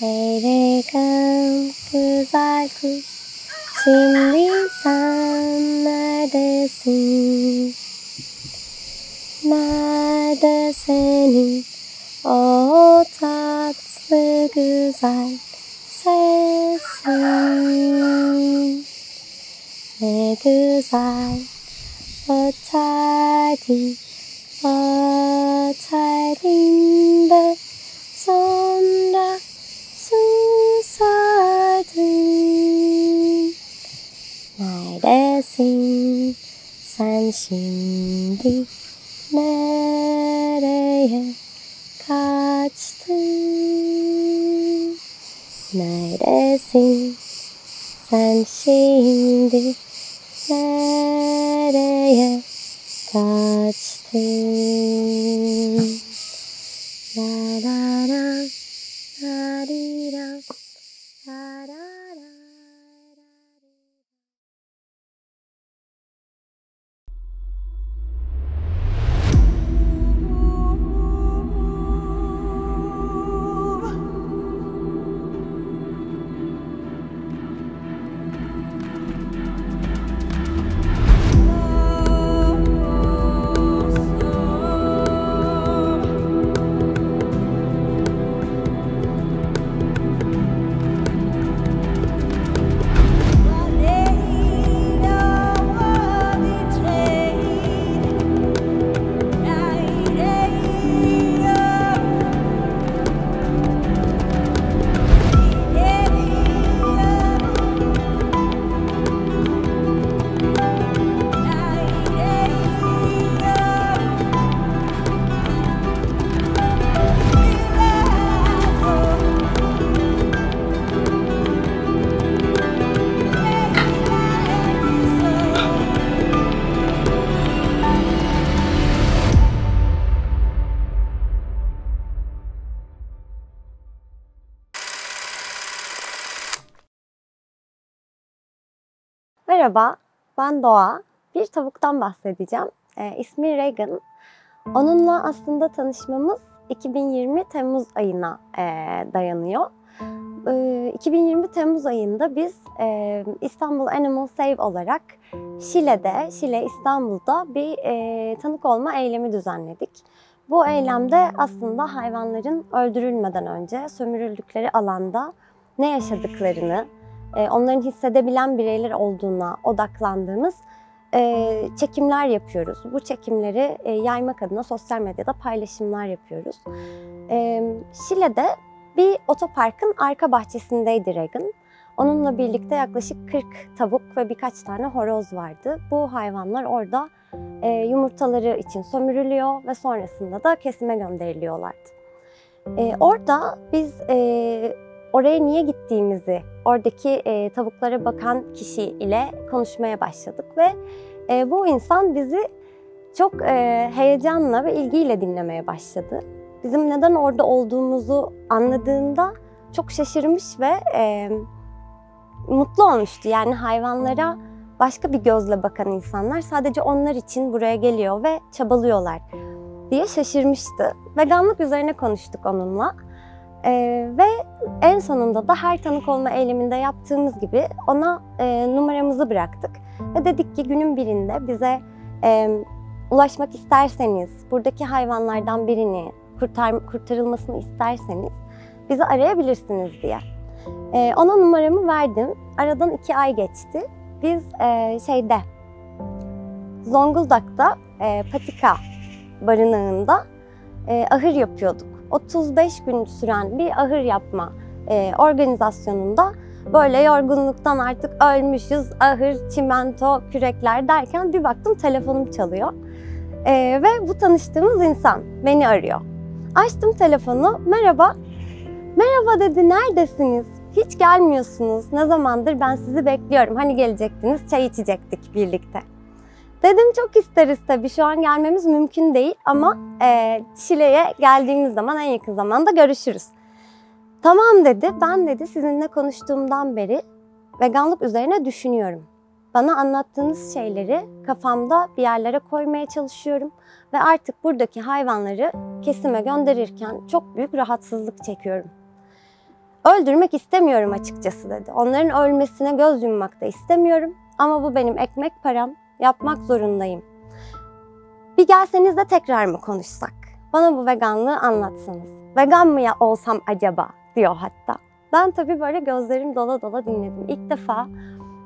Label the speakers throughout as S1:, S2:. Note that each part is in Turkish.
S1: Elegant güzel kuş, şimdi sen neredesin? Nerede senin o tatlı güzel sesin? Ne güzel öterdin, öterdin de sonra susardın. Neredesin sen şimdi? Nereye kaçtın? Neredesin sen şimdi? Nereye kaçtın? La la la, la di da, la da da. Merhaba, ben Doğa. Bir tavuktan bahsedeceğim. İsmi Reagan. Onunla aslında tanışmamız 2020 Temmuz ayına dayanıyor. 2020 Temmuz ayında biz İstanbul Animal Save olarak Şile İstanbul'da bir tanık olma eylemi düzenledik. Bu eylemde aslında hayvanların öldürülmeden önce sömürüldükleri alanda ne yaşadıklarını, onların hissedebilen bireyler olduğuna odaklandığımız çekimler yapıyoruz. Bu çekimleri yaymak adına sosyal medyada paylaşımlar yapıyoruz. Şile'de bir otoparkın arka bahçesindeydi Reagan. Onunla birlikte yaklaşık 40 tavuk ve birkaç tane horoz vardı. Bu hayvanlar orada yumurtaları için sömürülüyor ve sonrasında da kesime gönderiliyorlardı. Orada biz oraya niye gittiğimizi, oradaki tavuklara bakan kişi ile konuşmaya başladık ve bu insan bizi çok heyecanla ve ilgiyle dinlemeye başladı. Bizim neden orada olduğumuzu anladığında çok şaşırmış ve mutlu olmuştu. Yani hayvanlara başka bir gözle bakan insanlar sadece onlar için buraya geliyor ve çabalıyorlar diye şaşırmıştı. Veganlık üzerine konuştuk onunla. Ve en sonunda da her tanık olma eyleminde yaptığımız gibi ona numaramızı bıraktık. Ve dedik ki günün birinde bize ulaşmak isterseniz, buradaki hayvanlardan birini kurtarılmasını isterseniz bizi arayabilirsiniz diye. Ona numaramı verdim. Aradan 2 ay geçti. Biz Zonguldak'ta Patika barınağında ahır yapıyorduk. 35 gün süren bir ahır yapma organizasyonunda böyle yorgunluktan artık ölmüşüz, ahır, çimento, kürekler derken bir baktım telefonum çalıyor. Ve bu tanıştığımız insan beni arıyor. Açtım telefonu, merhaba. Merhaba dedi, neredesiniz? Hiç gelmiyorsunuz, ne zamandır ben sizi bekliyorum. Hani gelecektiniz, çay içecektik birlikte. Dedim çok isteriz tabii, şu an gelmemiz mümkün değil ama Şile'ye geldiğimiz zaman en yakın zamanda görüşürüz. Tamam dedi, ben dedi sizinle konuştuğumdan beri veganlık üzerine düşünüyorum. Bana anlattığınız şeyleri kafamda bir yerlere koymaya çalışıyorum ve artık buradaki hayvanları kesime gönderirken çok büyük rahatsızlık çekiyorum. Öldürmek istemiyorum açıkçası dedi. Onların ölmesine göz yummak da istemiyorum. Ama bu benim ekmek param. Yapmak zorundayım. Bir gelseniz de tekrar mı konuşsak? Bana bu veganlığı anlatsanız. Vegan mı ya olsam acaba diyor hatta. Ben tabii böyle gözlerim dola dola dinledim. İlk defa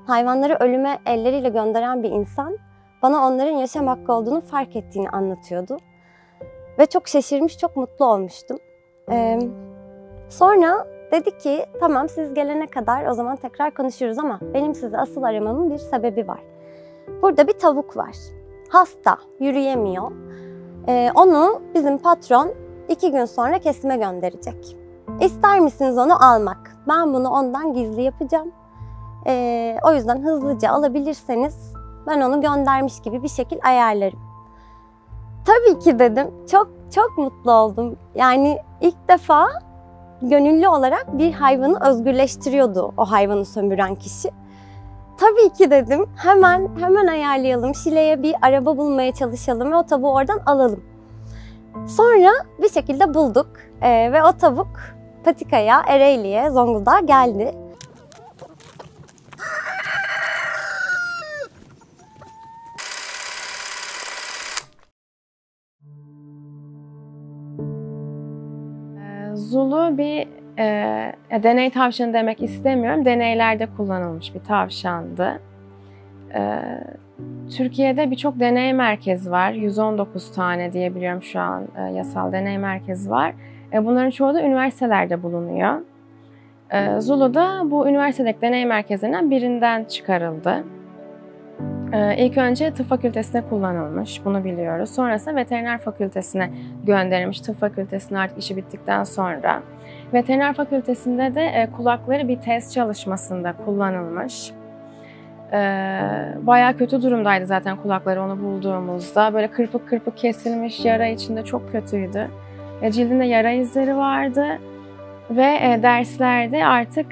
S1: hayvanları ölüme elleriyle gönderen bir insan bana onların yaşam hakkı olduğunu fark ettiğini anlatıyordu. Ve çok şaşırmış, çok mutlu olmuştum. Sonra dedi ki tamam siz gelene kadar o zaman tekrar konuşuruz ama benim sizi asıl aramamın bir sebebi var. Burada bir tavuk var. Hasta, yürüyemiyor. Onu bizim patron 2 gün sonra kesime gönderecek. İster misiniz onu almak? Ben bunu ondan gizli yapacağım. O yüzden hızlıca alabilirseniz ben onu göndermiş gibi bir şekil ayarlarım. Tabii ki dedim. Çok mutlu oldum. Yani ilk defa gönüllü olarak bir hayvanı özgürleştiriyordu o hayvanı sömüren kişi. Tabii ki dedim. Hemen ayarlayalım. Şile'ye bir araba bulmaya çalışalım ve o tavuğu oradan alalım. Sonra bir şekilde bulduk ve o tavuk patikaya, Ereğli'ye, Zonguldak'a geldi.
S2: Zulu bir deney tavşanı demek istemiyorum. Deneylerde kullanılmış bir tavşandı. Türkiye'de birçok deney merkezi var. 119 tane diyebiliyorum şu an yasal deney merkezi var. Bunların çoğu da üniversitelerde bulunuyor. Zulu da bu üniversitedeki deney merkezlerinden birinden çıkarıldı. İlk önce tıp fakültesine kullanılmış, bunu biliyoruz. Sonrasında veteriner fakültesine gönderilmiş, tıp fakültesine artık işi bittikten sonra. Veteriner fakültesinde de kulakları bir test çalışmasında kullanılmış. Bayağı kötü durumdaydı zaten kulakları onu bulduğumuzda. Böyle kırpık kırpık kesilmiş, yara içinde çok kötüydü. Cildinde yara izleri vardı. Ve derslerde artık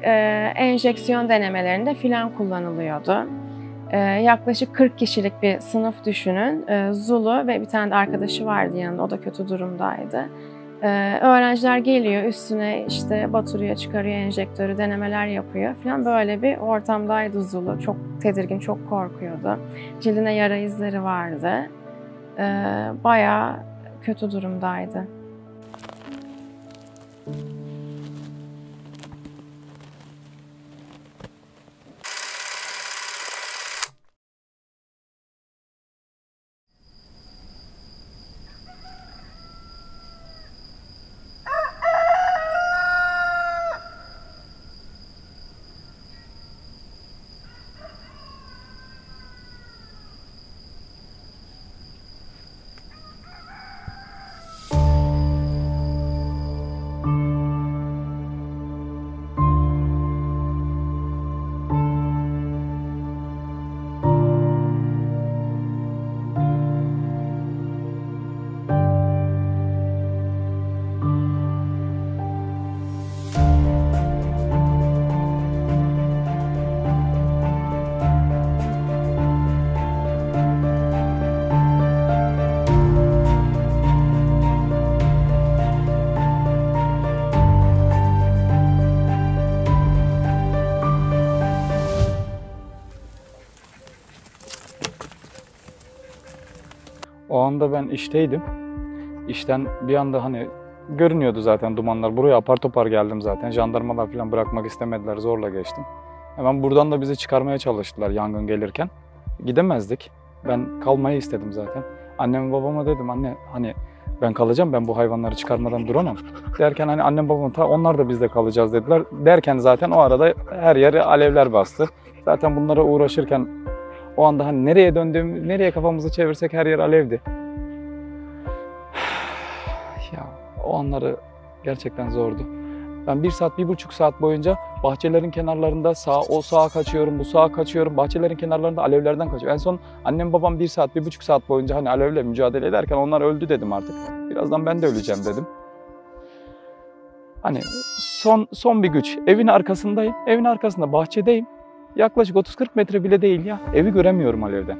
S2: enjeksiyon denemelerinde filan kullanılıyordu. Yaklaşık 40 kişilik bir sınıf düşünün. Zulu ve bir tane de arkadaşı vardı yanında, o da kötü durumdaydı. Öğrenciler geliyor, üstüne işte batırıyor, çıkarıyor enjektörü, denemeler yapıyor falan. Böyle bir ortamdaydı Zulu. Çok tedirgin, çok korkuyordu. Cildine yara izleri vardı. Bayağı kötü durumdaydı.
S3: O anda ben işteydim. İşten bir anda hani görünüyordu zaten dumanlar. Buraya apar topar geldim zaten. Jandarmalar falan bırakmak istemediler. Zorla geçtim. Hemen buradan da bizi çıkarmaya çalıştılar yangın gelirken. Gidemezdik. Ben kalmayı istedim zaten. Anneme babama dedim anne hani ben kalacağım, ben bu hayvanları çıkarmadan duramam. Derken hani annem babam onlar da bizde kalacağız dediler. Derken zaten o arada her yeri alevler bastı. Zaten bunlara uğraşırken o anda hani nereye döndüğüm, nereye kafamızı çevirsek her yer alevdi. Ya o anları gerçekten zordu. Ben 1 saat, 1,5 saat boyunca bahçelerin kenarlarında o sağa kaçıyorum, bu sağa kaçıyorum. Bahçelerin kenarlarında alevlerden kaçıyorum. En son annem babam 1 saat, 1,5 saat boyunca hani alevle mücadele ederken onlar öldü dedim artık. Birazdan ben de öleceğim dedim. Hani son bir güç. Evin arkasındayım. Evin arkasında bahçedeyim. Yaklaşık 30-40 metre bile değil ya. Evi göremiyorum alevden.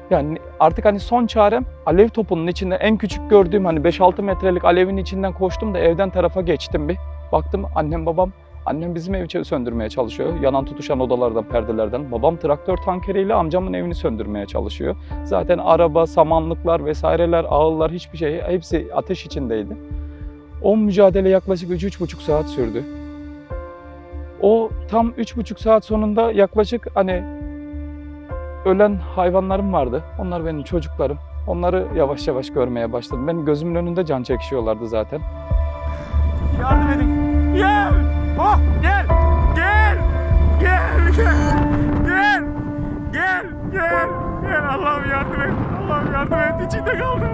S3: Yani artık hani son çarem alev topunun içinde en küçük gördüğüm hani 5-6 metrelik alevin içinden koştum da evden tarafa geçtim bir. Baktım annem babam Annem bizim evi söndürmeye çalışıyor. Yanan tutuşan odalardan, perdelerden. Babam traktör tankeriyle amcamın evini söndürmeye çalışıyor. Zaten araba, samanlıklar vesaireler, ağıllar hiçbir şey, hepsi ateş içindeydi. O mücadele yaklaşık 3-3,5 saat sürdü. O tam 3,5 saat sonunda yaklaşık hani ölen hayvanlarım vardı. Onlar benim çocuklarım. Onları yavaş yavaş görmeye başladım. Benim gözümün önünde can çekişiyorlardı zaten.
S4: Yardım edin. Gel. Oh gel. Gel. Gel. Gel. Gel. Gel. Gel. Allah'ım yardım et. Allah'ım yardım et. İçinde kaldım.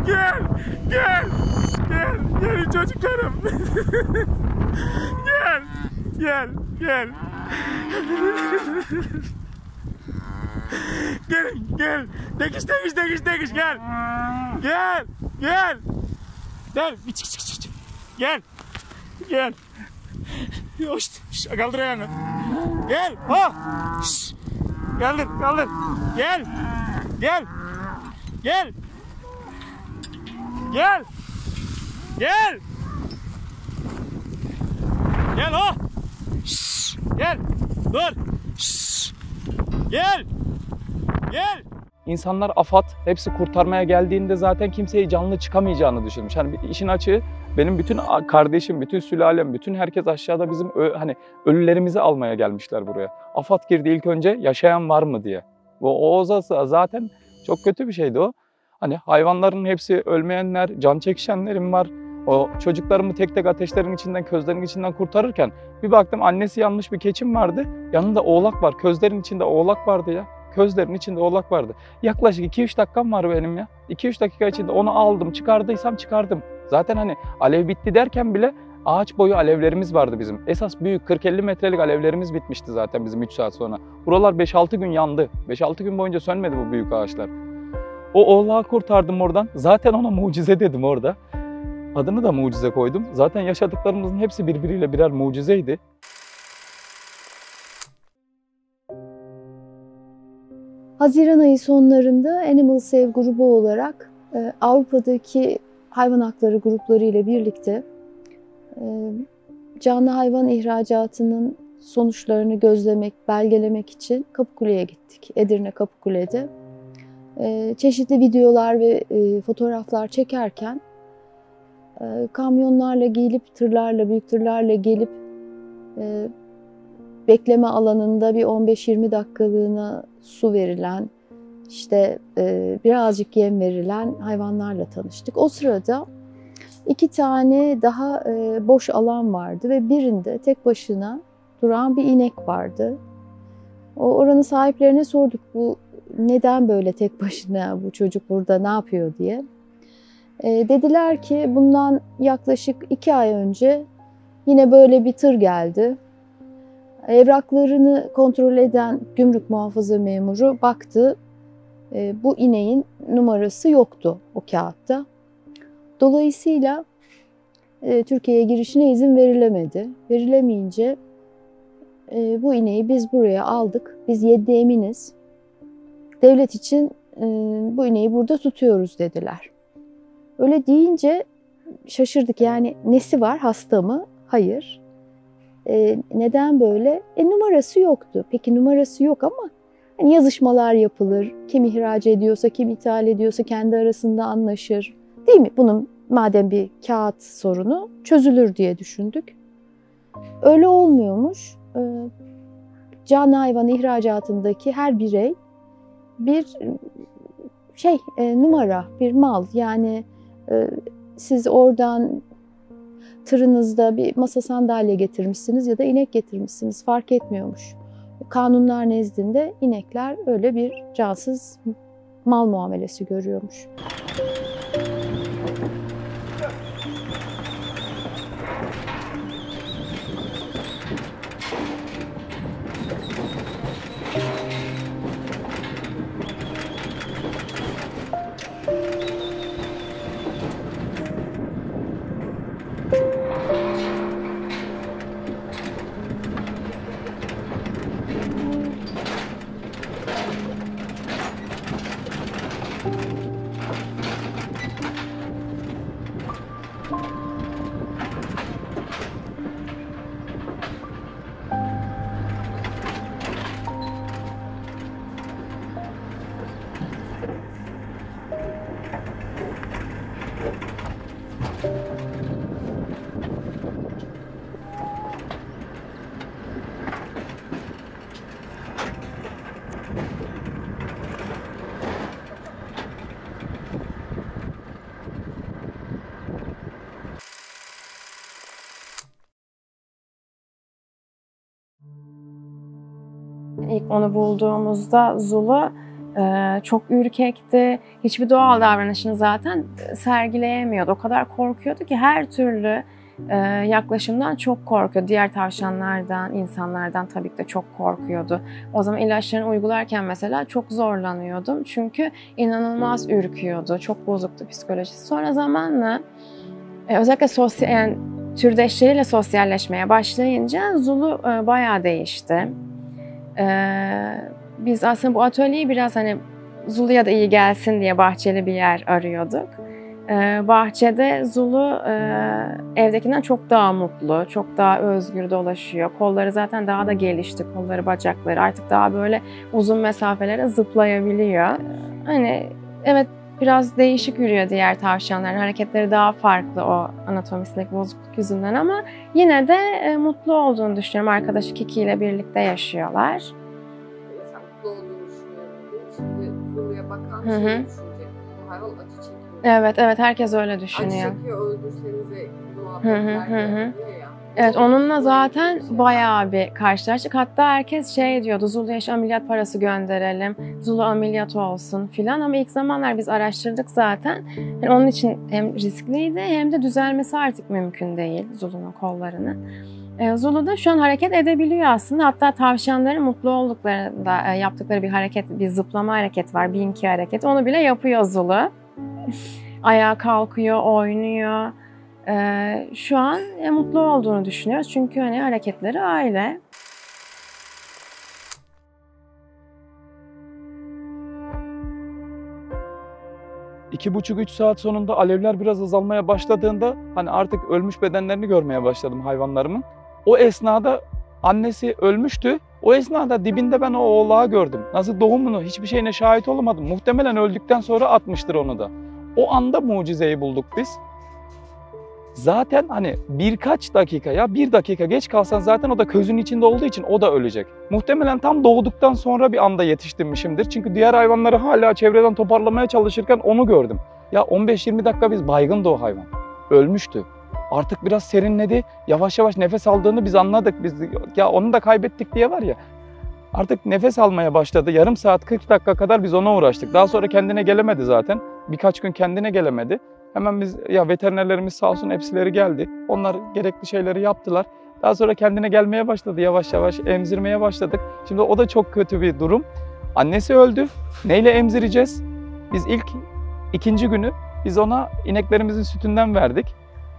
S4: Gel. Gel. Gel. Gelin çocuklarım. Gel. Gel. Gel. Gelin. Gel. Tekiş tekiş tekiş tekiş gel. Gel. Gel. Gel. Çık. Gel. Gel. Hoş. Kaldır ayağını. Gel. Ha. Kaldır. Kaldır. Gel. Gel. Gel. Gel. Gel. Gel ha. Gel. Dur. Gel. Gel.
S3: İnsanlar AFAD hepsi kurtarmaya geldiğinde zaten kimseyi canlı çıkamayacağını düşünmüş. Hani işin açığı benim bütün kardeşim, bütün sülalem, bütün herkes aşağıda bizim hani ölülerimizi almaya gelmişler buraya. AFAD girdi ilk önce yaşayan var mı diye. O zaten çok kötü bir şeydi o. Hani hayvanların hepsi ölmeyenler, can çekişenlerim var. O çocuklarımı tek tek ateşlerin içinden, közlerin içinden kurtarırken bir baktım annesi yanmış bir keçim vardı. Yanında oğlak var. Közlerin içinde oğlak vardı ya. Közlerin içinde oğlak vardı. Yaklaşık 2-3 dakikam var benim ya. 2-3 dakika içinde onu aldım, çıkardıysam çıkardım. Zaten hani alev bitti derken bile ağaç boyu alevlerimiz vardı bizim. Esas büyük 40-50 metrelik alevlerimiz bitmişti zaten bizim 3 saat sonra. Buralar 5-6 gün yandı. 5-6 gün boyunca sönmedi bu büyük ağaçlar. O oğlağı kurtardım oradan. Zaten ona mucize dedim orada. Adını da mucize koydum. Zaten yaşadıklarımızın hepsi birbiriyle birer mucizeydi.
S5: Haziran ayı sonlarında Animal Save grubu olarak Avrupa'daki hayvan hakları grupları ile birlikte canlı hayvan ihracatının sonuçlarını gözlemek, belgelemek için Kapıkule'ye gittik. Edirne Kapıkule'de. Çeşitli videolar ve fotoğraflar çekerken kamyonlarla gelip, büyük tırlarla gelip bekleme alanında bir 15-20 dakikalığına su verilen, işte birazcık yem verilen hayvanlarla tanıştık. O sırada 2 tane daha boş alan vardı ve birinde tek başına duran bir inek vardı. Oranın sahiplerine sorduk, bu neden böyle tek başına, bu çocuk burada ne yapıyor diye. Dediler ki bundan yaklaşık 2 ay önce yine böyle bir tır geldi. Evraklarını kontrol eden gümrük muhafaza memuru baktı, bu ineğin numarası yoktu o kağıtta. Dolayısıyla Türkiye'ye girişine izin verilemedi. Verilemeyince bu ineği biz buraya aldık. Biz 7 eminiz. Devlet için bu ineği burada tutuyoruz dediler. Öyle deyince şaşırdık. Yani nesi var, hasta mı? Hayır. Neden böyle? Numarası yoktu. Peki numarası yok ama hani yazışmalar yapılır. Kim ihraç ediyorsa, kim ithal ediyorsa kendi arasında anlaşır. Değil mi? Bunun madem bir kağıt sorunu çözülür diye düşündük. Öyle olmuyormuş. Canlı hayvan ihracatındaki her birey bir numara, bir mal. Yani siz oradan tırınızda bir masa sandalye getirmişsiniz ya da inek getirmişsiniz, fark etmiyormuş. Kanunlar nezdinde inekler öyle bir cansız mal muamelesi görüyormuş.
S2: ilk onu bulduğumuzda Zulu çok ürkekti. Hiçbir doğal davranışını zaten sergileyemiyordu. O kadar korkuyordu ki her türlü yaklaşımdan çok korkuyordu. Diğer tavşanlardan, insanlardan tabii ki de çok korkuyordu. O zaman ilaçlarını uygularken mesela çok zorlanıyordum. Çünkü inanılmaz ürküyordu. Çok bozuktu psikolojisi. Sonra zamanla özellikle yani türdeşleriyle sosyalleşmeye başlayınca Zulu bayağı değişti. Biz aslında bu atölyeyi biraz hani Zulu'ya da iyi gelsin diye bahçeli bir yer arıyorduk. Bahçede Zulu evdekinden çok daha mutlu, çok daha özgür dolaşıyor. Kolları zaten daha da gelişti, kolları, bacakları artık daha böyle uzun mesafelere zıplayabiliyor. Hani evet, biraz değişik yürüyor diğer tavşanların. Hareketleri daha farklı o anatomisindeki bozukluk yüzünden ama yine de mutlu olduğunu düşünüyorum. Arkadaşı Kiki ile birlikte yaşıyorlar.
S6: Mesela mutlu olduğunu düşünüyorum. Şimdi Zulu'ya bakan şey düşünecek. Bu hayvan acı çekiyor.
S2: Evet, herkes öyle düşünüyor.
S6: Acı çekiyor, öldürsenize muhabbetler ya.
S2: Evet, onunla zaten bayağı bir karşılaştık. Hatta herkes şey diyordu, Zulu'ya ameliyat parası gönderelim, Zulu ameliyat olsun filan. Ama ilk zamanlar biz araştırdık zaten. Yani onun için hem riskliydi hem de düzelmesi artık mümkün değil Zulu'nun kollarını. Zulu da şu an hareket edebiliyor aslında. Hatta tavşanların mutlu olduklarında yaptıkları bir hareket, bir zıplama hareketi var, Binky hareketi. Onu bile yapıyor Zulu. Ayağa kalkıyor, oynuyor. Şu an mutlu olduğunu düşünüyoruz. Çünkü hani hareketleri aile.
S3: İki buçuk, 3 saat sonunda alevler biraz azalmaya başladığında hani artık ölmüş bedenlerini görmeye başladım hayvanlarımın. O esnada annesi ölmüştü. O esnada dibinde ben o oğlağı gördüm. Nasıl doğumunu, hiçbir şeyine şahit olamadım. Muhtemelen öldükten sonra atmıştır onu da. O anda mucizeyi bulduk biz. Zaten hani birkaç dakika, ya bir dakika geç kalsan zaten o da közün içinde olduğu için o da ölecek. Muhtemelen tam doğduktan sonra bir anda yetiştirmişimdir. Çünkü diğer hayvanları hala çevreden toparlamaya çalışırken onu gördüm. Ya 15-20 dakika biz baygındı o hayvan. Ölmüştü. Artık biraz serinledi. Yavaş yavaş nefes aldığını biz anladık. Biz ya onu da kaybettik diye var ya. Artık nefes almaya başladı. Yarım saat 40 dakika kadar biz ona uğraştık. Daha sonra kendine gelemedi zaten. Birkaç gün kendine gelemedi. Hemen biz, ya veterinerlerimiz sağ olsun hepsileri geldi. Onlar gerekli şeyleri yaptılar. Daha sonra kendine gelmeye başladı. Yavaş yavaş emzirmeye başladık. Şimdi o da çok kötü bir durum. Annesi öldü. Neyle emzireceğiz? Biz ikinci günü biz ona ineklerimizin sütünden verdik.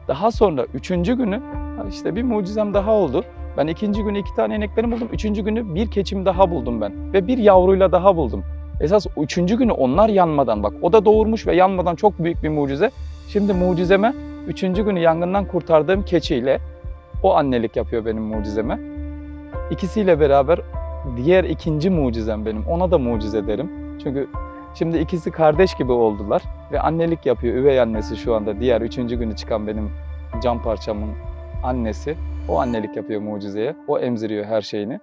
S3: Daha sonra 3. günü işte bir mucizem daha oldu. Ben 2. günü 2 tane ineklerim buldum. 3. günü bir keçim daha buldum ben. Ve bir yavruyla daha buldum. Esas 3. günü onlar yanmadan, bak o da doğurmuş ve yanmadan, çok büyük bir mucize. Şimdi mucizeme 3. günü yangından kurtardığım keçiyle o annelik yapıyor benim mucizeme. İkisiyle beraber diğer 2. mucizem benim. Ona da mucize derim. Çünkü şimdi ikisi kardeş gibi oldular ve annelik yapıyor. Üvey annesi şu anda diğer 3. günü çıkan benim can parçamın annesi. O annelik yapıyor mucizeye. O emziriyor her şeyini.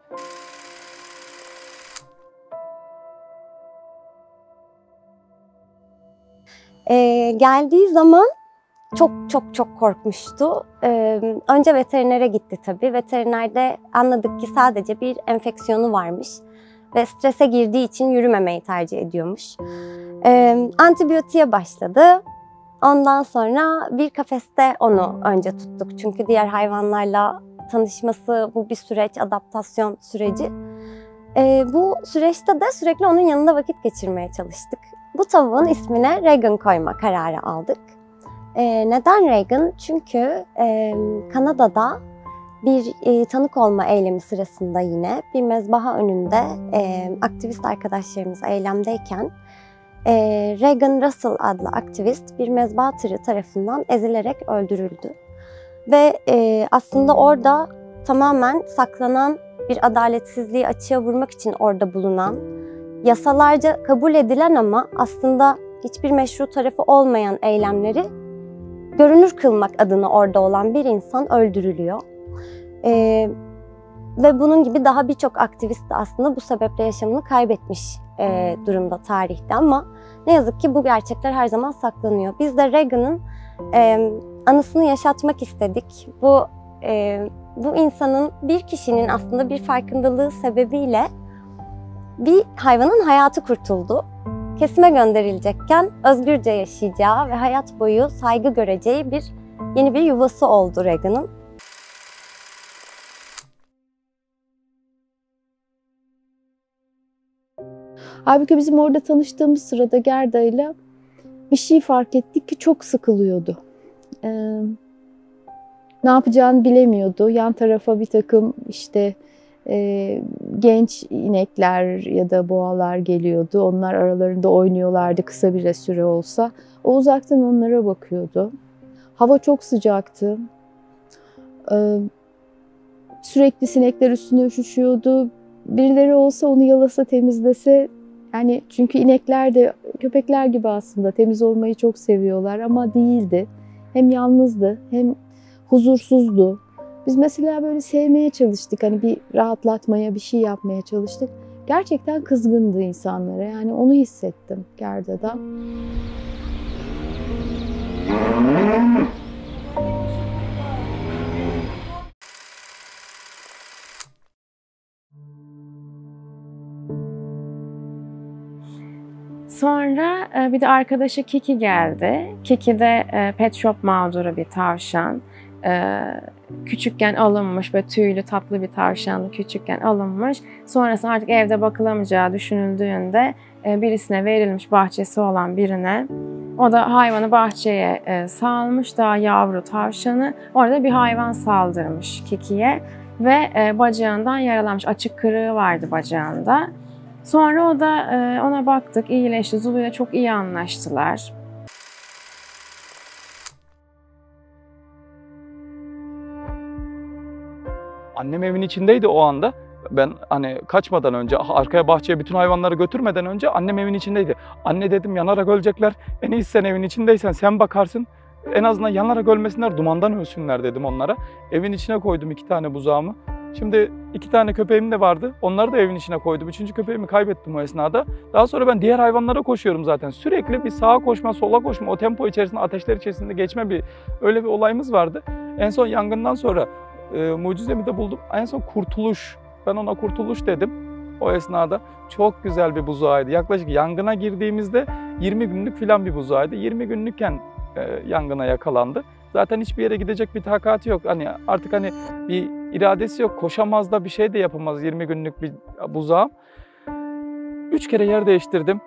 S1: Geldiği zaman çok korkmuştu. Önce veterinere gitti tabii. Veterinerde anladık ki sadece bir enfeksiyonu varmış ve strese girdiği için yürümemeyi tercih ediyormuş. Antibiyotiğe başladı. Ondan sonra bir kafeste onu önce tuttuk. Çünkü diğer hayvanlarla tanışması bu bir süreç, adaptasyon süreci. Bu süreçte de sürekli onun yanında vakit geçirmeye çalıştık. Bu tavuğun ismine Reagan koyma kararı aldık. Neden Reagan? Çünkü Kanada'da bir tanık olma eylemi sırasında yine bir mezbaha önünde aktivist arkadaşlarımız eylemdeyken Reagan Russell adlı aktivist bir mezbaha tırı tarafından ezilerek öldürüldü. Ve aslında orada tamamen saklanan bir adaletsizliği açığa vurmak için orada bulunan, yasalarca kabul edilen ama aslında hiçbir meşru tarafı olmayan eylemleri görünür kılmak adına orada olan bir insan öldürülüyor. Ve bunun gibi daha birçok aktivist de aslında bu sebeple yaşamını kaybetmiş durumda tarihte ama ne yazık ki bu gerçekler her zaman saklanıyor. Biz de Reagan'ın anısını yaşatmak istedik. Bu insanın, bir kişinin aslında bir farkındalığı sebebiyle bir hayvanın hayatı kurtuldu. Kesime gönderilecekken özgürce yaşayacağı ve hayat boyu saygı göreceği yeni bir yuvası oldu Regan'ın.
S5: Halbuki bizim orada tanıştığımız sırada Gerda'yla bir şey fark ettik ki çok sıkılıyordu. Ne yapacağını bilemiyordu. Yan tarafa bir takım genç inekler ya da boğalar geliyordu. Onlar aralarında oynuyorlardı kısa bir süre olsa. O uzaktan onlara bakıyordu. Hava çok sıcaktı. Sürekli sinekler üstüne üşüşüyordu. Birileri olsa onu yalasa, temizlese. Yani çünkü inekler de köpekler gibi aslında temiz olmayı çok seviyorlar ama değildi. Hem yalnızdı hem huzursuzdu. Biz mesela böyle sevmeye çalıştık. Hani bir rahatlatmaya, bir şey yapmaya çalıştık. Gerçekten kızgındı insanlara. Yani onu hissettim Gerda'da.
S2: Sonra bir de arkadaşı Kiki geldi. Kiki de pet shop mağduru bir tavşan. Küçükken alınmış, böyle tüylü tatlı bir tavşandı, küçükken alınmış. Sonrasında artık evde bakılamayacağı düşünüldüğünde birisine verilmiş, bahçesi olan birine. O da hayvanı bahçeye salmış, daha yavru tavşanı. Orada bir hayvan saldırmış Kiki'ye ve bacağından yaralanmış, açık kırığı vardı bacağında. Sonra o da ona baktık, iyileşti. Zulu'yla çok iyi anlaştılar.
S3: Annem evin içindeydi o anda. Ben hani kaçmadan önce, arkaya bahçeye bütün hayvanları götürmeden önce annem evin içindeydi. Anne dedim, yanarak ölecekler. En iyisi sen evin içindeysen sen bakarsın. En azından yanarak ölmesinler, dumandan ölsünler dedim onlara. Evin içine koydum 2 tane buzağımı. Şimdi 2 tane köpeğim de vardı. Onları da evin içine koydum. 3. köpeğimi kaybettim o esnada. Daha sonra ben diğer hayvanlara koşuyorum zaten. Sürekli bir sağa koşma, sola koşma, o tempo içerisinde, ateşler içerisinde geçme öyle bir olayımız vardı. En son yangından sonra mucizemi de buldum. En son kurtuluş. Ben ona kurtuluş dedim. O esnada çok güzel bir buzağıydı. Yaklaşık yangına girdiğimizde 20 günlük filan bir buzağıydı. 20 günlükken yangına yakalandı. Zaten hiçbir yere gidecek bir takati yok. Hani artık bir iradesi yok. Koşamaz da bir şey de yapamaz 20 günlük bir buzağım. 3 kere yer değiştirdim.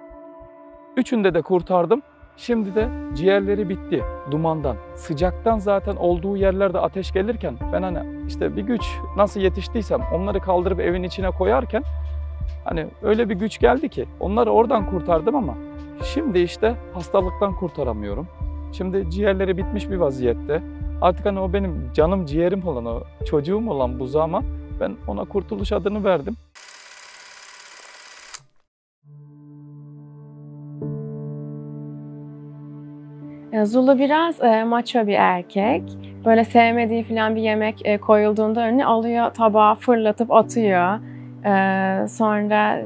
S3: 3'ünde de kurtardım. Şimdi de ciğerleri bitti dumandan. Sıcaktan zaten olduğu yerlerde ateş gelirken ben bir güç nasıl yetiştiysem onları kaldırıp evin içine koyarken öyle bir güç geldi ki onları oradan kurtardım ama şimdi hastalıktan kurtaramıyorum. Şimdi ciğerleri bitmiş bir vaziyette. Artık o benim canım ciğerim olan, o çocuğum olan buzağıma ben ona kurtuluş adını verdim.
S2: Zulu biraz maço bir erkek. Böyle sevmediği falan bir yemek koyulduğunda önüne alıyor, tabağı fırlatıp atıyor. Sonra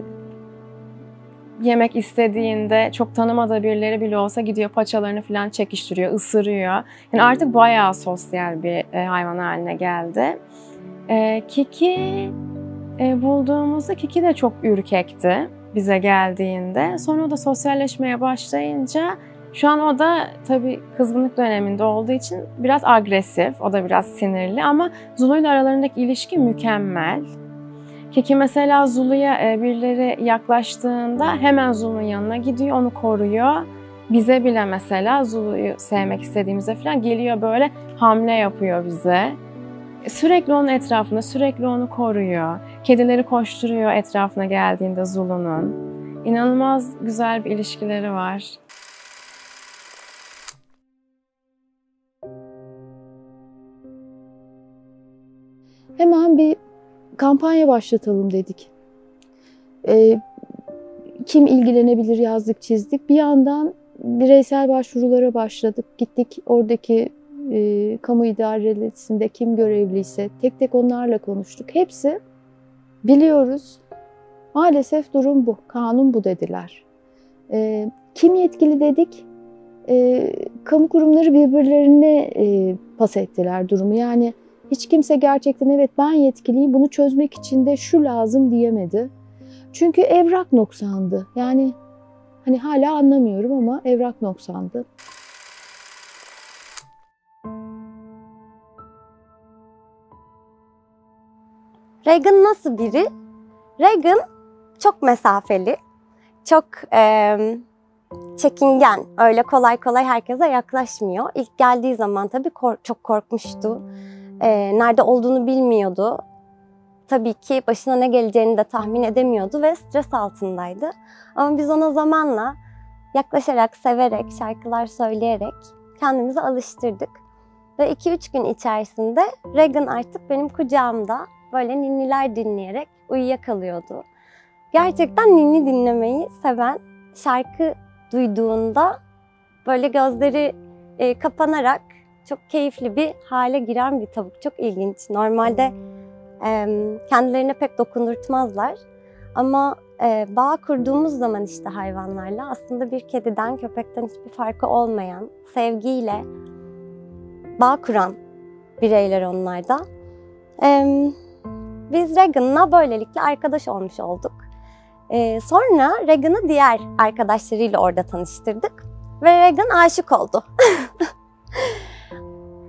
S2: yemek istediğinde çok tanımadığı birileri bile olsa gidiyor paçalarını falan çekiştiriyor, ısırıyor. Yani artık bayağı sosyal bir hayvan haline geldi. Kiki bulduğumuzda Kiki de çok ürkekti bize geldiğinde. Sonra o da sosyalleşmeye başlayınca şu an o da tabii kızgınlık döneminde olduğu için biraz agresif, o da biraz sinirli ama Zulu ile aralarındaki ilişki mükemmel. Kiki mesela Zulu'ya birileri yaklaştığında hemen Zulu'nun yanına gidiyor, onu koruyor. Bize bile mesela Zulu'yu sevmek istediğimizde falan geliyor böyle hamle yapıyor bize. Sürekli onun etrafında, sürekli onu koruyor. Kedileri koşturuyor etrafına geldiğinde Zulu'nun. İnanılmaz güzel bir ilişkileri var.
S5: Hemen bir kampanya başlatalım dedik. Kim ilgilenebilir yazdık, çizdik. Bir yandan bireysel başvurulara başladık. Gittik oradaki kamu idarelerinde kim görevliyse tek tek onlarla konuştuk. Hepsi biliyoruz. Maalesef durum bu, kanun bu dediler. Kim yetkili dedik. Kamu kurumları birbirlerine pas ettiler durumu. Yani hiç kimse gerçekten evet ben yetkiliyim bunu çözmek için de şu lazım diyemedi. Çünkü evrak noksandı. Yani hani hala anlamıyorum ama evrak noksandı.
S1: Reagan nasıl biri? Reagan çok mesafeli, çok çekingen. Öyle kolay kolay herkese yaklaşmıyor. İlk geldiği zaman tabii çok korkmuştu. Nerede olduğunu bilmiyordu. Tabii ki başına ne geleceğini de tahmin edemiyordu ve stres altındaydı. Ama biz ona zamanla yaklaşarak, severek, şarkılar söyleyerek kendimizi alıştırdık. Ve 2-3 gün içerisinde Reagan artık benim kucağımda böyle ninniler dinleyerek uyuyakalıyordu. Gerçekten ninni dinlemeyi seven, şarkı duyduğunda böyle gözleri kapanarak çok keyifli bir hale giren bir tavuk. Çok ilginç. Normalde kendilerine pek dokundurtmazlar. Ama bağ kurduğumuz zaman işte hayvanlarla aslında bir kediden, köpekten hiçbir farkı olmayan, sevgiyle bağ kuran bireyler onlar da. Biz Reagan'la böylelikle arkadaş olmuş olduk. Sonra Reagan'ı diğer arkadaşlarıyla orada tanıştırdık. Ve Reagan aşık oldu.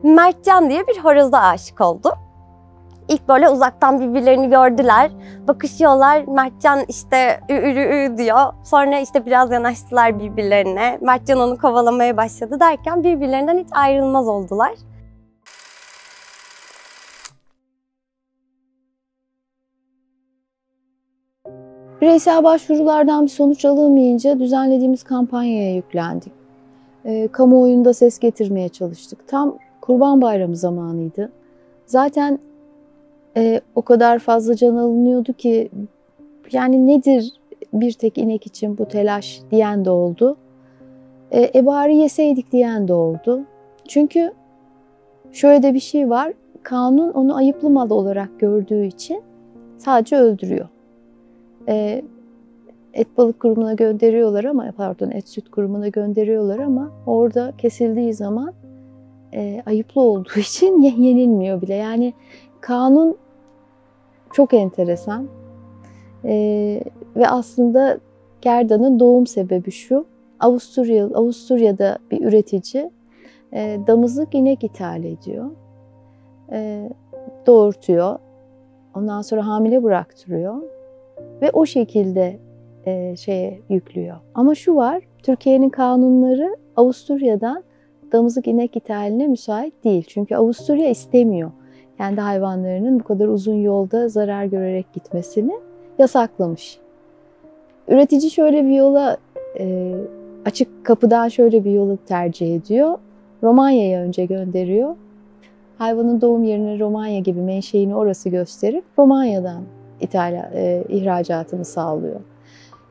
S1: Mertcan diye bir horoza aşık oldu. İlk böyle uzaktan birbirlerini gördüler. Bakışıyorlar. Mertcan işte ü diyor. Sonra işte biraz yanaştılar birbirlerine. Mertcan onu kovalamaya başladı derken birbirlerinden hiç ayrılmaz oldular.
S5: Bireysel başvurulardan bir sonuç alamayınca düzenlediğimiz kampanyaya yüklendik. Kamuoyunda ses getirmeye çalıştık. Tam Kurban Bayramı zamanıydı. Zaten o kadar fazla can alınıyordu ki yani nedir bir tek inek için bu telaş diyen de oldu. Bari yeseydik diyen de oldu. Çünkü şöyle de bir şey var. Kanun onu ayıplı mal olarak gördüğü için sadece öldürüyor. Et balık kurumuna gönderiyorlar ama et süt kurumuna gönderiyorlar ama orada kesildiği zaman ayıplı olduğu için yenilmiyor bile. Yani kanun çok enteresan ve aslında gerdanın doğum sebebi şu. Avusturya'da bir üretici damızlık inek ithal ediyor, doğurtuyor, ondan sonra hamile bıraktırıyor. Ve o şekilde şeye yüklüyor. Ama şu var, Türkiye'nin kanunları Avusturya'dan damızlık inek ithaline müsait değil. Çünkü Avusturya istemiyor kendi hayvanlarının bu kadar uzun yolda zarar görerek gitmesini yasaklamış. Üretici şöyle bir yola, açık kapıdan şöyle bir yolu tercih ediyor. Romanya'ya önce gönderiyor. Hayvanın doğum yerini Romanya gibi menşeini orası gösterip Romanya'dan ihracatını sağlıyor.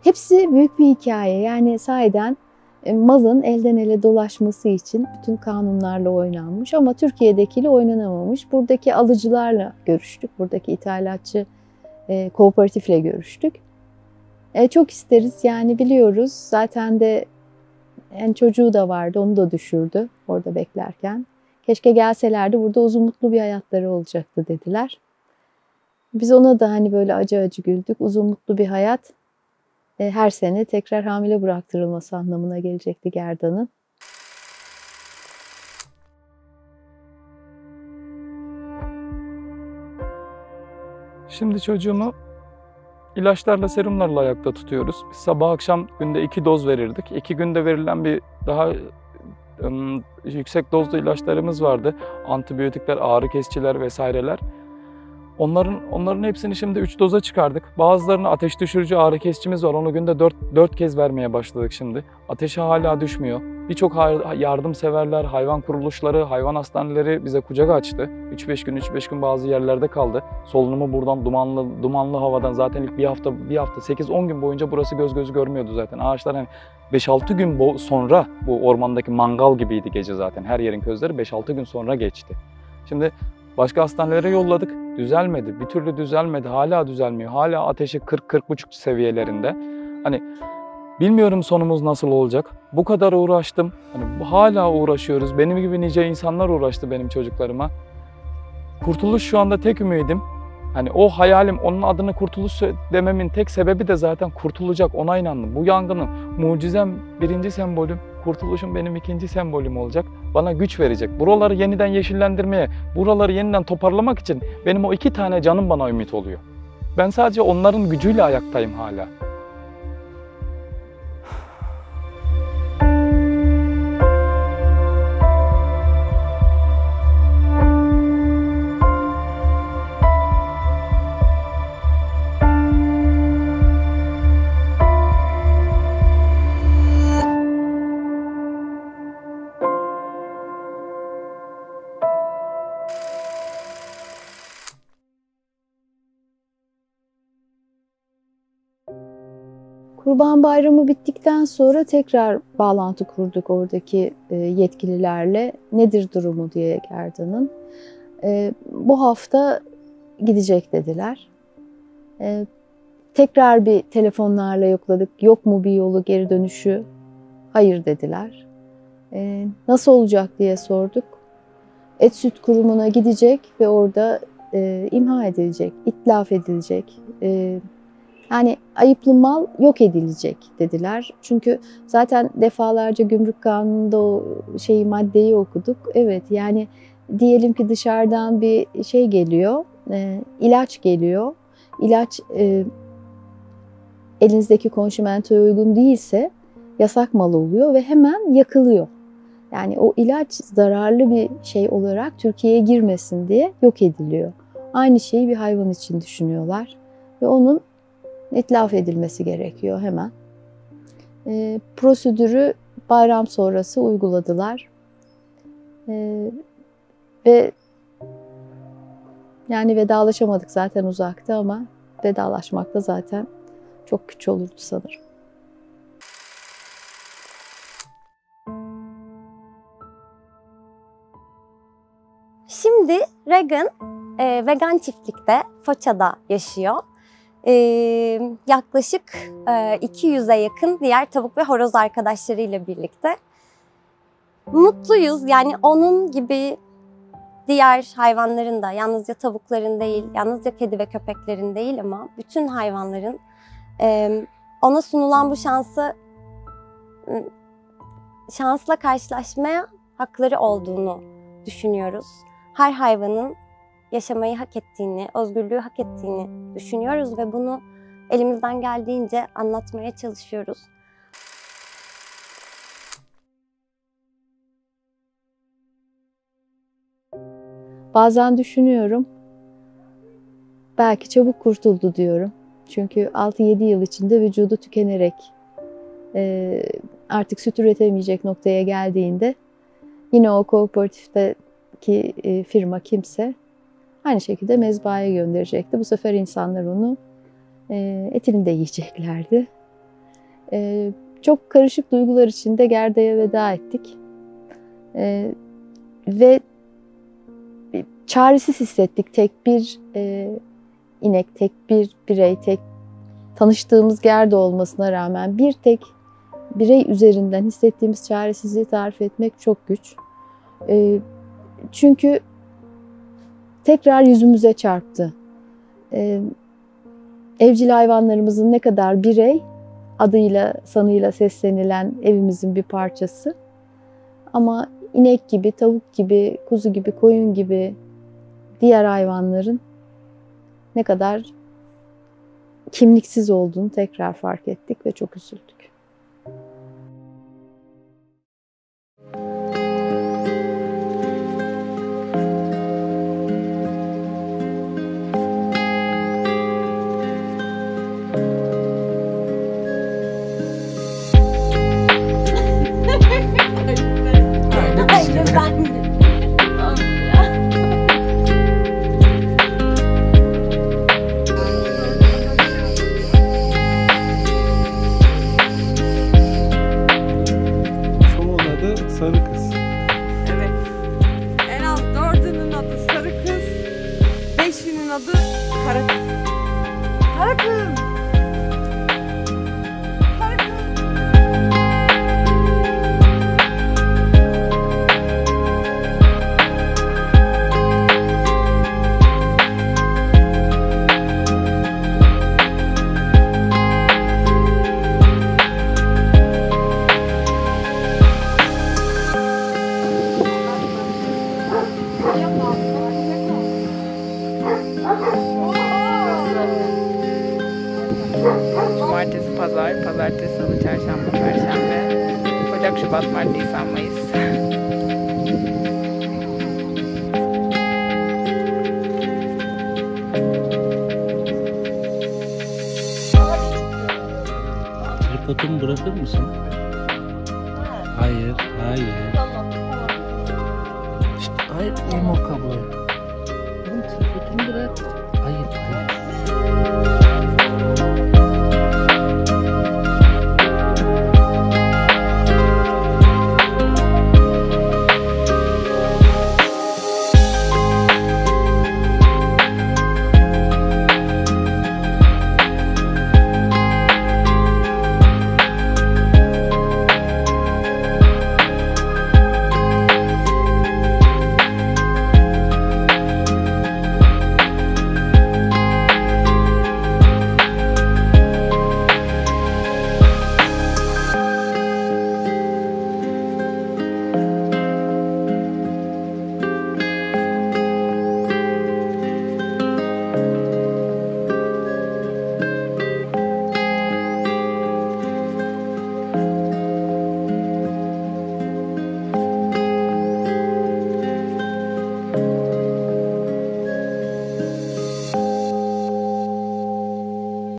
S5: Hepsi büyük bir hikaye. Yani sahiden malın elden ele dolaşması için bütün kanunlarla oynanmış ama Türkiye'dekiyle oynanamamış. Buradaki alıcılarla görüştük. Buradaki ithalatçı kooperatifle görüştük. Çok isteriz yani biliyoruz. Zaten de yani çocuğu da vardı. Onu da düşürdü orada beklerken. Keşke gelselerdi burada uzun mutlu bir hayatları olacaktı dediler. Biz ona da hani böyle acı acı güldük. Uzun mutlu bir hayat her sene tekrar hamile bıraktırılması anlamına gelecekti gerdanın.
S3: Şimdi çocuğumu ilaçlarla, serumlarla ayakta tutuyoruz. Biz sabah akşam günde 2 doz verirdik. 2 günde verilen bir daha yüksek dozlu ilaçlarımız vardı. Antibiyotikler, ağrı kesiciler vesaireler. Onların hepsini şimdi 3 doza çıkardık. Bazılarına ateş düşürücü ağrı kesicimiz var. Onu günde 4 kez vermeye başladık şimdi. Ateşi hala düşmüyor. Birçok yardımseverler, hayvan kuruluşları, hayvan hastaneleri bize kucak açtı. 3-5 gün bazı yerlerde kaldı. Solunumu buradan dumanlı havadan zaten ilk bir hafta 8-10 gün boyunca burası göz gözü görmüyordu zaten. Ağaçlar hani 5-6 gün sonra bu ormandaki mangal gibiydi gece zaten. Her yerin közleri 5-6 gün sonra geçti. Şimdi başka hastanelere yolladık. Düzelmedi. Bir türlü düzelmedi. Hala düzelmiyor. Hala ateşi 40-40,5 seviyelerinde. Hani bilmiyorum sonumuz nasıl olacak. Bu kadar uğraştım. Hani hala uğraşıyoruz. Benim gibi nice insanlar uğraştı benim çocuklarıma. Kurtuluş şu anda tek ümidim. Hani o hayalim, onun adını kurtuluş dememin tek sebebi de zaten kurtulacak, ona inandım. Bu yangının mucizem birinci sembolüm, kurtuluşum benim ikinci sembolüm olacak. Bana güç verecek. Buraları yeniden yeşillendirmeye, buraları yeniden toparlamak için benim o 2 tane canım bana ümit oluyor. Ben sadece onların gücüyle ayaktayım hala.
S5: Kurban Bayramı bittikten sonra tekrar bağlantı kurduk oradaki yetkililerle. Nedir durumu diye Gerdan'ın. Bu hafta gidecek dediler. Tekrar bir telefonlarla yokladık. Yok mu bir yolu, geri dönüşü? Hayır dediler. Nasıl olacak diye sorduk. Et Süt Kurumu'na gidecek ve orada imha edilecek, itlaf edilecek. Yani ayıplı mal yok edilecek dediler. Çünkü zaten defalarca Gümrük Kanunu'nda o maddeyi okuduk. Evet, yani diyelim ki dışarıdan bir şey geliyor, ilaç geliyor. İlaç elinizdeki konşimentoya uygun değilse yasak mal oluyor ve hemen yakılıyor. Yani o ilaç zararlı bir şey olarak Türkiye'ye girmesin diye yok ediliyor. Aynı şeyi bir hayvan için düşünüyorlar ve onun itlaf edilmesi gerekiyor hemen. Prosedürü bayram sonrası uyguladılar. Ve yani vedalaşamadık zaten uzakta ama vedalaşmak da zaten çok güç olurdu sanırım.
S1: Şimdi Regan vegan çiftlikte Foça'da yaşıyor. Yaklaşık 200'e yakın diğer tavuk ve horoz arkadaşlarıyla birlikte. Mutluyuz. Yani onun gibi diğer hayvanların da, yalnızca tavukların değil, yalnızca kedi ve köpeklerin değil ama bütün hayvanların ona sunulan bu şansla karşılaşmaya hakları olduğunu düşünüyoruz. Her hayvanın yaşamayı hak ettiğini, özgürlüğü hak ettiğini düşünüyoruz ve bunu elimizden geldiğince anlatmaya çalışıyoruz.
S5: Bazen düşünüyorum, belki çabuk kurtuldu diyorum. Çünkü 6-7 yıl içinde vücudu tükenerek artık süt üretemeyecek noktaya geldiğinde yine o kooperatifteki firma kimse aynı şekilde mezbahaya gönderecekti. Bu sefer insanlar onu etini de yiyeceklerdi. Çok karışık duygular içinde Gerda'ya veda ettik. Ve çaresiz hissettik. Tek bir inek, tek bir birey, tek tanıştığımız Gerda olmasına rağmen bir tek birey üzerinden hissettiğimiz çaresizliği tarif etmek çok güç. Çünkü tekrar yüzümüze çarptı. Evcil hayvanlarımızın ne kadar birey, adıyla, sanıyla seslenilen evimizin bir parçası. Ama inek gibi, tavuk gibi, kuzu gibi, koyun gibi diğer hayvanların ne kadar kimliksiz olduğunu tekrar fark ettik ve çok üzüldük.
S7: Cumartesi, pazar, pazartesi, salı, çarşamba, perşembe, Ocak, Şubat, Mart, Nisan, Mayıs.
S8: Tripodumu bırakır mısın? Hayır, hayır.
S1: Tamam.
S8: İşte, hayır, o kabloyu.